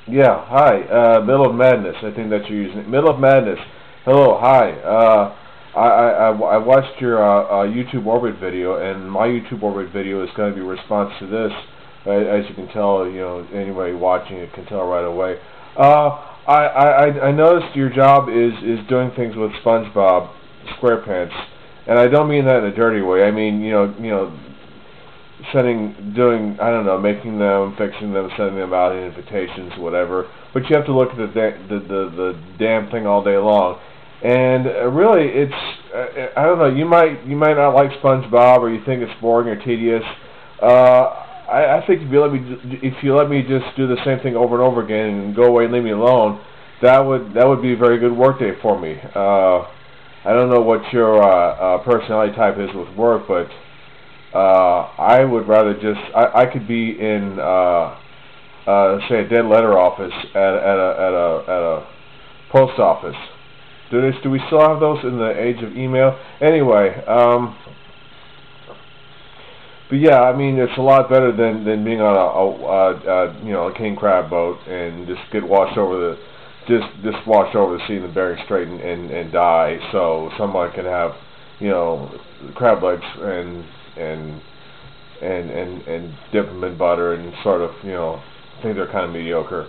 Yeah, hi. Middle of Madness. I think that you're using it. Middle of Madness. Hello, hi. I watched your YouTube orbit video, and my YouTube orbit video is going to be a response to this. As you can tell, anybody watching it can tell right away. I noticed your job is doing things with Spongebob SquarePants, and I don't mean that in a dirty way. I mean, I don't know, making them, fixing them, sending them out in invitations, whatever. But you have to look at the damn thing all day long, and really, I don't know. You might not like SpongeBob, or you think it's boring or tedious. I think if you let me just do the same thing over and over again and go away and leave me alone, that would be a very good work day for me. I don't know what your personality type is with work, but I would rather I could be in say a dead letter office at a post office. Do we still have those in the age of email? Anyway, but yeah, I mean it's a lot better than being on a king crab boat and just get washed over the washed over the sea and the Bering Strait and die, so someone can have crab legs and dip them in butter and sort of think they're kind of mediocre.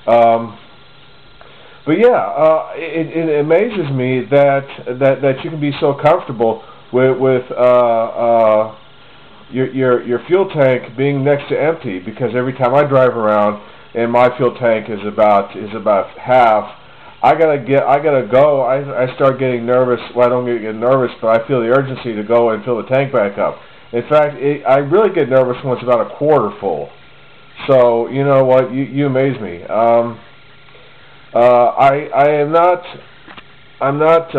But yeah, it amazes me that you can be so comfortable with your fuel tank being next to empty, because every time I drive around and my fuel tank is about half, I gotta go. I start getting nervous. Well, I don't get nervous, but I feel the urgency to go and fill the tank back up. In fact, I really get nervous when it's about a quarter full. So you know what? You amaze me. I'm not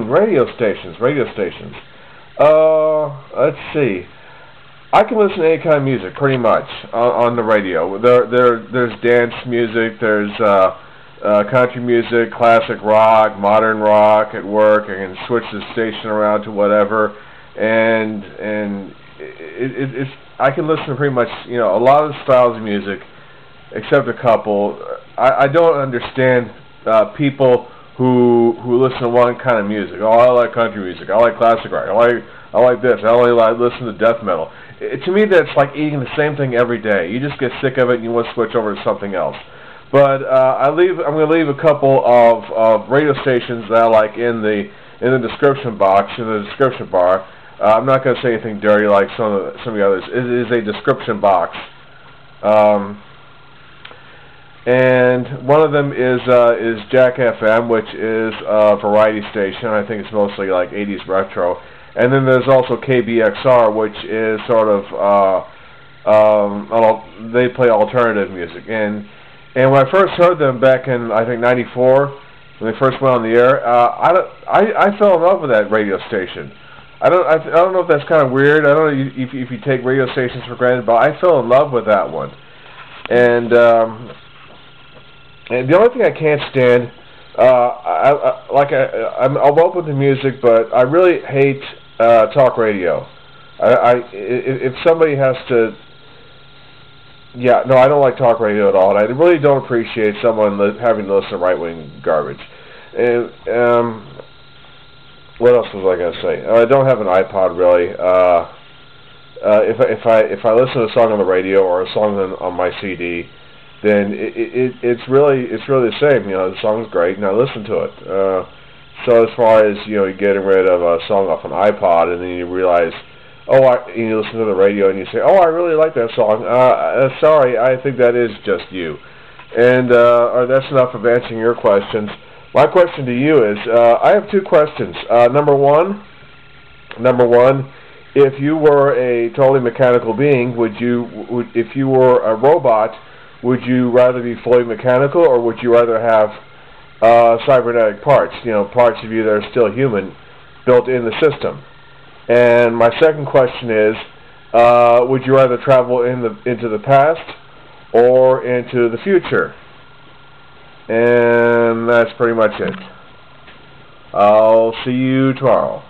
radio stations. Let's see. I can listen to any kind of music, pretty much, on the radio. There's dance music, there's country music, classic rock, modern rock at work. I can switch the station around to whatever, and I can listen to pretty much a lot of styles of music, except a couple. I don't understand people who listen to one kind of music. Oh, I like country music. I like classic rock. I like this. I only listen to death metal. To me, that's like eating the same thing every day. You just get sick of it and you want to switch over to something else. But I'm going to leave a couple of radio stations that I like in the description box, in the description bar. I'm not going to say anything dirty like some of the others. It is a description box. And one of them is Jack FM, which is a variety station. I think it's mostly like 80s retro. And then there's also KBXR, which is sort of they play alternative music. And when I first heard them back in I think '94, when they first went on the air, I fell in love with that radio station. I don't know if that's kind of weird. I don't know if you take radio stations for granted, but I fell in love with that one. And the only thing I can't stand, I'm open to music, but I really hate talk radio. If somebody has to, yeah, no, I don't like talk radio at all, and I really don't appreciate someone having to listen to right-wing garbage. And what else was I going to say? I don't have an iPod really. If I listen to a song on the radio or a song on my CD, then it's really the same. The song's great, and I listen to it. So as far as getting rid of a song off an iPod, and then you realize, you listen to the radio and you say, I really like that song. Sorry, I think that is just you. And or that's enough of answering your questions. My question to you is, I have two questions. Number one, if you were a totally mechanical being, if you were a robot, would you rather be fully mechanical, or would you rather have cybernetic parts, parts of you that are still human, built in the system? And my second question is, would you rather travel into the past or into the future? And that's pretty much it. I'll see you tomorrow.